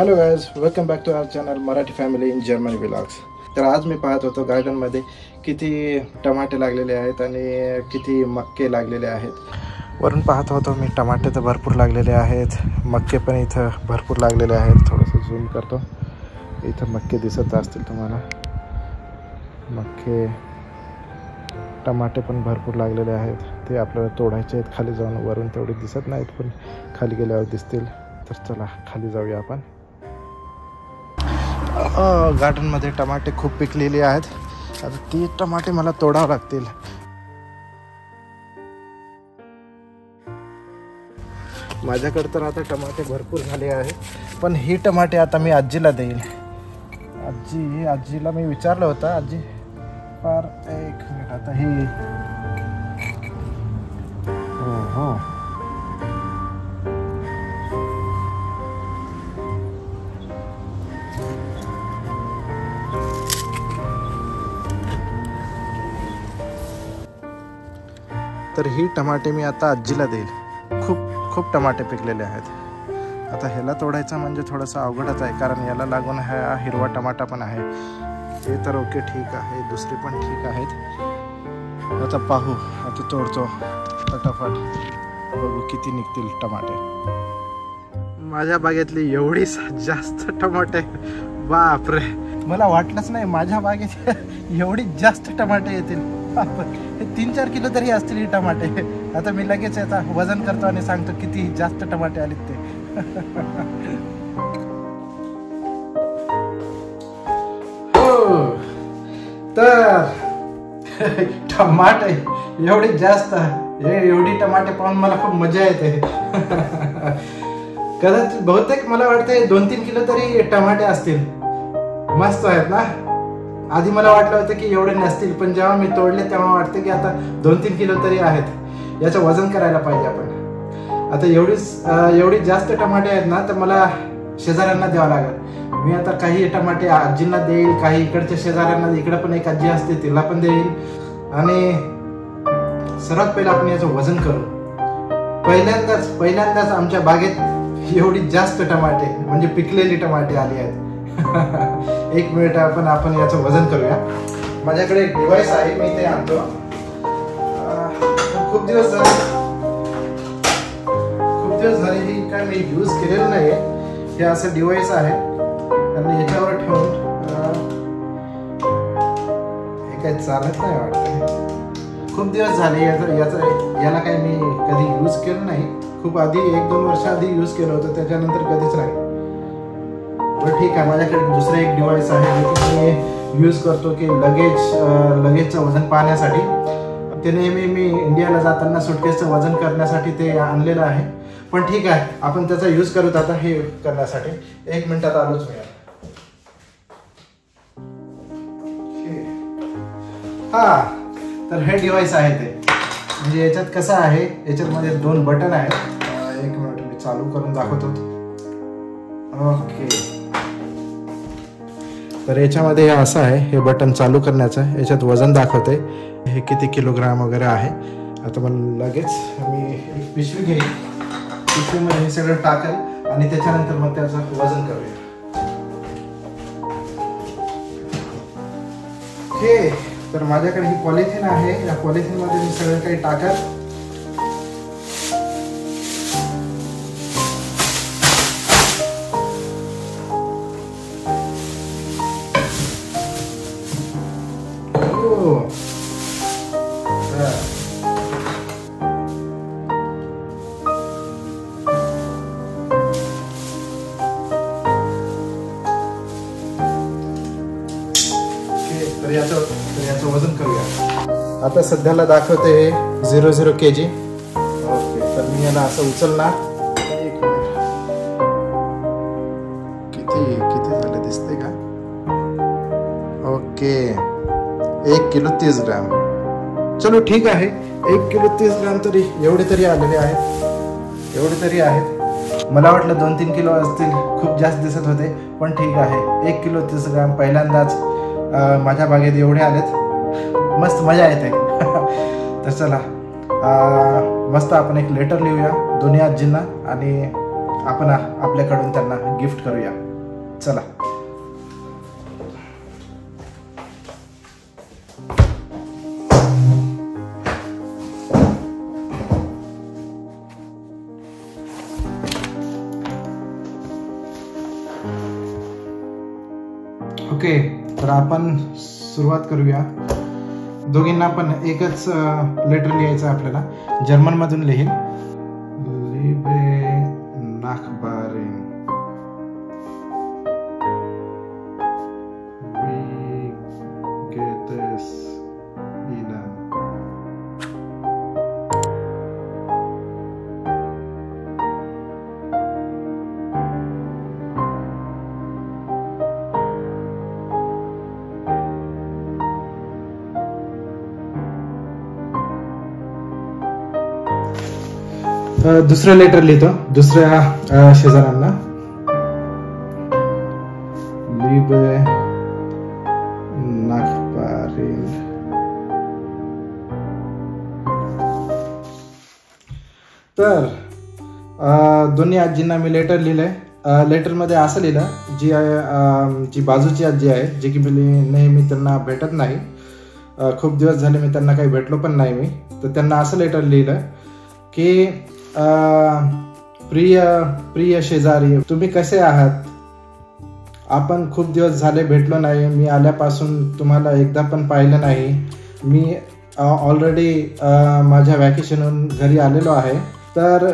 Hello guys, welcome back to our channel Marathi family in Germany vlogs. तर आज मी पाहत होतो गार्डनमध्ये किती टमाटे लागलेले आहेत आणि किती मक्के लागलेले आहेत। वरून पाहत होतो मी टमाटे तर भरपूर लागलेले आहेत, मक्के पण इथं भरपूर लागलेले आहेत। थोडंसं झूम करतो, इथं मक्के दिसत असतील तुम्हाला। मक्के टमाटे पण भरपूर लागलेले आहेत, ते आपल्याला तोडायचे आहेत। खाली जाऊन वरून तेवढे दिसत नाहीत, पण खाली गेल्यावर दिसतील। तर चला खाली जाऊया आपण। गार्डनमध्ये टमाटे खूप पिकलेले आहेत, आता ती टमाटे मला तोडावं लागतील। माझ्याकडे तर आता टमाटे भरपूर झाले आहेत, पण ही टमाटे आता मी आजीला देईल। आजीला मी विचारलं होतं, आजी फार एक मिनिट आता ही हो तर ही टमाटे मी आता आजीला देईल। खूप टमाटे पिकलेले आहेत। आता ह्याला तोडायचं म्हणजे थोडंसं अवघडच आहे, कारण याला लागून हा हिरवा टमाटा पण आहे। हे तर ओके ठीक आहे, दुसरे पण ठीक आहेत। आता पाहू, आता तोडतो फटाफट, बघू किती निघतील टमाटे। माझ्या बागेतली एवढी जास्त टमाटे, बापरे, मला वाटलंच नाही माझ्या बागेत एवढी जास्त टमाटे येतील। 3-4 किलो तरी असतील ही टमाटे। आता मी लगेच आता वजन करतो आणि सांगतो किती जास्त टमाटे आलेत ते। तर टमाटे एवढी जास्त, एवढी टमाटे पाहून मला खूप मजा येते। कदाचित बहुतेक मला वाटते 2-3 किलो तरी टमाटे असतील। मस्त आहेत ना। आधी मला वाटलं होतं की एवढे नसतील, पण जेव्हा मी तोडले तेव्हा वाटतं की आता 2-3 किलो तरी आहेत। याचं वजन करायला पाहिजे आपण। आता एवढी जास्त टमाटे आहेत ना, तर मला शेजाऱ्यांना द्यावं लागेल। मी आता काही टमाटे आजींना देईल, काही इकडच्या शेजाऱ्यांना, इकडे पण एक आजी असते तिला पण देईल। आणि सर्वात पहिलं आपण याचं वजन करू। पहिल्यांदाच आमच्या बागेत एवढी जास्त टमाटे म्हणजे पिकलेली टमाटे आली आहेत। एक मिनिट आपण याचं वजन करूया। माझ्याकडे एक डिव्हाइस आहे, मी ते आणतो। खूप दिवस झाले ही काय मी यूज केलेलं नाहीये। हे असं डिव्हाइस आहे आणि याच्यावर ठेवून हे काय चालत नाही वाटतं। खूप दिवस झाले याला काही मी कधी यूज केलं नाही। खूप आधी 1-2 वर्ष आधी यूज केलं होतं, त्याच्यानंतर कधीच नाही। बरं ठीक आहे, माझ्याकडे दुसरं एक डिव्हाइस आहे जे मी यूज करतो की लगेजचं वजन पाहण्यासाठी। ते नेहमी मी इंडियाला जाताना सुटकेसचं वजन करण्यासाठी ते आणलेलं आहे। पण ठीक आहे, आपण त्याचा यूज करूत आता हे करण्यासाठी। 1 मिनिटात आलोच मी। तर हे डिव्हाइस आहे ते, म्हणजे याच्यात कसं आहे, याच्यामध्ये 2 बटन आहेत। 1 मिनिट मी चालू करून दाखवतो। ओके, तर याच्यामध्ये हे असं आहे, हे बटन चालू करण्याचं। याच्यात वजन दाखवते हे किती किलोग्राम वगैरे आहे। आता मला लगेच मी एक पिशवी घेईन, पिशवीमध्ये हे सगळं टाकेल आणि त्याच्यानंतर मग त्याचं वजन करूया। ओके, तर माझ्याकडे ही पॉलिथिन आहे। या पॉलिथिन मध्ये मी सगळं काही टाकेल। तर याचं वजन करूया। आता सध्याला दाखवते 0 kg। ओके, तर मी याला असं उचलणार। किती झाले दिसते का? ओके, 1 किलो 30 ग्राम। चलो ठीक आहे, 1 किलो 30 ग्राम तरी एवढे तरी आलेले आहेत। एवढे तरी आहेत। मला वाटलं 2-3 किलो असतील, खूप जास्त दिसत होते, पण ठीक आहे। 1 किलो 30 ग्राम पहिल्यांदाच माझ्या बागेत एवढे आलेत। मस्त मजा येते। तर चला मस्त आपण एक लेटर लिहूया दोन्ही आजींना आणि आपण आपल्याकडून त्यांना गिफ्ट करूया। चला. ओके, तर आपण सुरुवात करूया. दोघींना पण एकच लेटर लिहायचं आपल्याला. जर्मन मधून लिहीन. लिबे नाखबारिन, wie geht es Ihnen? दुसरं लेटर लिहितो दुसऱ्या शेजाऱ्यांना. लिबे नाखबारिन. तर दोन्ही आजींना मी लेटर लिहिलंय. लेटर मध्ये असं लिहिलं, जी बाजूची आजी आहे, जी की मी नेहमी त्यांना भेटत नाही, खूप दिवस झाले मी त्यांना काही भेटलो पण नाही मी, तर त्यांना असं लेटर लिहिलं की प्रिय शेजारी, तुम्ही कसे आहात? आपण खूप दिवस झाले भेटलो नाही. मी आल्यापासून तुम्हाला एकदा पण पाहिलं नाही. मी ऑलरेडी माझ्या वॅकेशनहून घरी आलेलो आहे. तर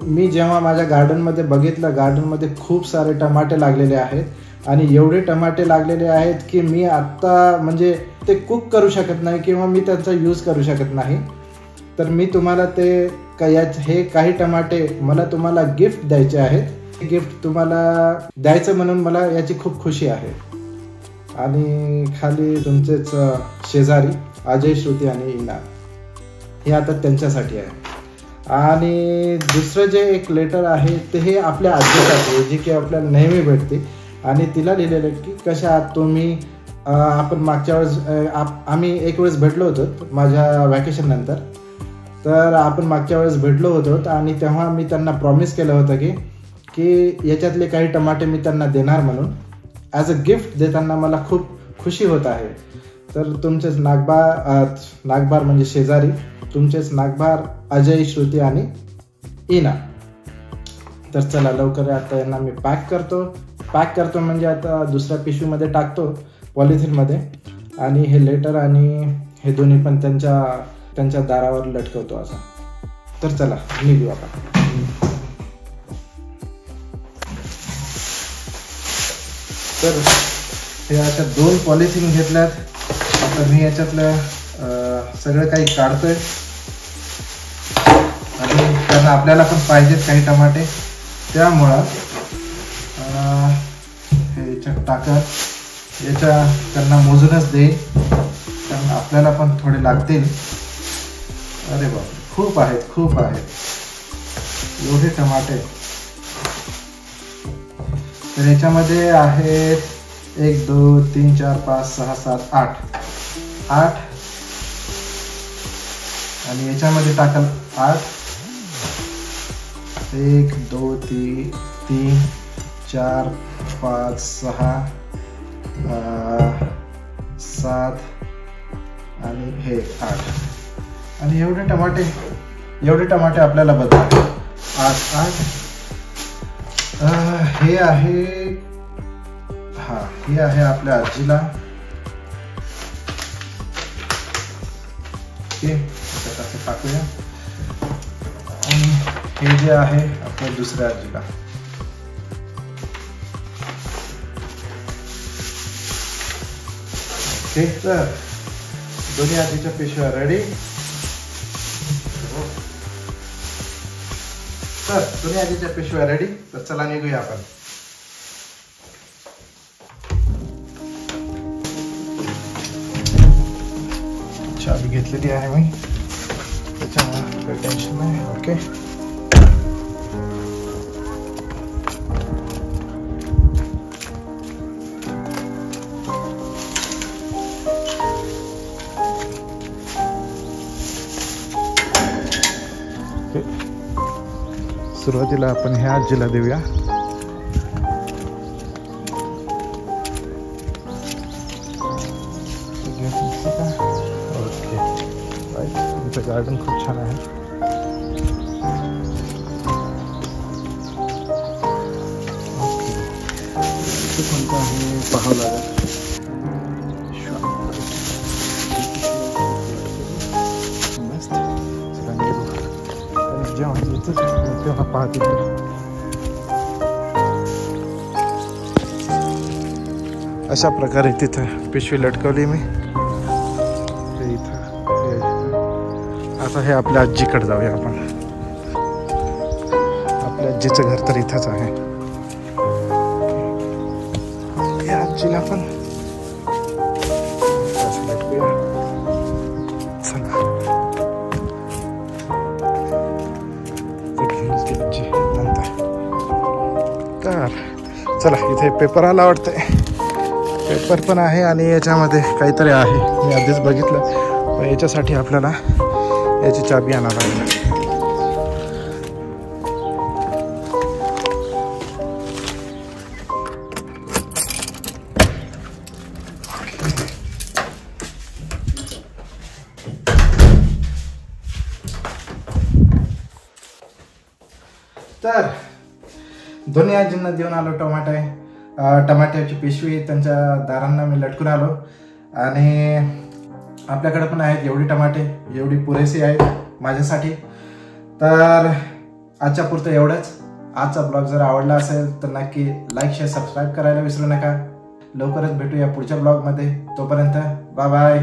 मी जेव्हा माझ्या गार्डनमध्ये बघितलं, गार्डनमध्ये खूप सारे टमाटे लागलेले आहेत आणि एवढे टमाटे लागलेले आहेत की मी आत्ता म्हणजे ते कुक करू शकत नाही किंवा मी त्यांचा यूज करू शकत नाही. तर मी तुम्हाला ते हे काही टमाटे मला तुम्हाला गिफ्ट द्यायचे आहेत. गिफ्ट तुम्हाला द्यायचं म्हणून मला याची खूप खुशी आहे. आणि खाली तुमचेच शेजारी अजय, श्रुती आणि इना, हे आता त्यांच्यासाठी आहे. आणि दुसरं जे एक लेटर आहे ते हे आपल्या आजीसाठी, जी की आपल्याला नेहमी भेटते. आणि तिला लिहिलेलं की कशा आहात तुम्ही? आपण मागच्या वेळेस आम्ही एक वेळेस भेटलो होतो माझ्या वॅकेशन नंतर. तर आपण मागच्या वेळेस भेटलो होतो आणि तेव्हा मी त्यांना प्रॉमिस केलं होतं की याच्यातले काही टमाटे मी त्यांना देणार म्हणून. ॲज अ गिफ्ट देताना मला खूप खुशी होत आहे. तर तुमचेच नागबार म्हणजे शेजारी, तुमचेच नागबार अजय, श्रुती आणि इना. तर चला लवकर आता यांना मी पॅक करतो म्हणजे आता दुसऱ्या पिशवीमध्ये टाकतो, पॉलिथिनमध्ये. आणि हे लेटर आणि हे दोन्ही पण त्यांच्या दारावर लटकवतो असं. तर चला निघू आपण. तर हे अशा 2 पॉलिथिन घेतल्यात. आता मी याच्यातलं सगळं काही काढतोय आणि त्यांना आपल्याला पण पाहिजेत काही टमाटे, त्यामुळं हे याच्यात टाकत त्यांना मोजूनच देईल, कारण आपल्याला पण थोडे लागतील. अरे बापरे, खूप आहेत एवढे टमाटे. तर याच्यामध्ये आहेत 1 2 3 4 5 6 7 8 आणि याच्यामध्ये टाकल 8. 1 2 3 4 5 6 7 आणि हे 8. आणि एवढे टमाटे आपल्याला बघा. 8 हे आहे आपल्या आजीला. ओके, असं टाकूया. आणि हे जे आहे आपल्या दुसऱ्या आजीला. ओके, तर दोन्ही आजीच्या पिशव्या रेडी. तर दोन्ही आजीच्या पिशव्या रेडी. तर चला निघूया आपण. चाबी घेतलेली आहे मी, त्याच्यामुळे काही टेन्शन नाही. ओके, सुरुवातीला आपण ह्या आजीला देऊया. यांचं गार्डन खूप छान आहे. कोणतं आहे पाहावं लागेल. जेव्हा येतच तेव्हा पाहते. अशा प्रकारे तिथं पिशवी लटकवली मी. इथं आता हे आपल्या आजीकडे जाऊया आपण. आपल्या आजीचं घर तर इथंच आहे. आजीला पण लटकूया. चला तर चला इथे पेपर आला वाटतंय. पेपर पण आहे आणि याच्यामध्ये काहीतरी आहे. मी आधीच बघितलं. पण याच्यासाठी आपल्याला याची चाबी आणावं लागेल. तर दोन्ही आजींना देऊन आलो टमाट्याची पिशवी. त्यांच्या दारांना मी लटकून आलो. आणि आपल्याकडे पण आहेत एवढी टमाटे, एवढी पुरेशी आहेत माझ्यासाठी. तर आजच्या पुरतं एवढंच. आजचा ब्लॉग जर आवडला असेल तर नक्की लाईक शेअर सबस्क्राईब करायला विसरू नका. लवकरच भेटूया पुढच्या ब्लॉगमध्ये. तोपर्यंत बाय बाय.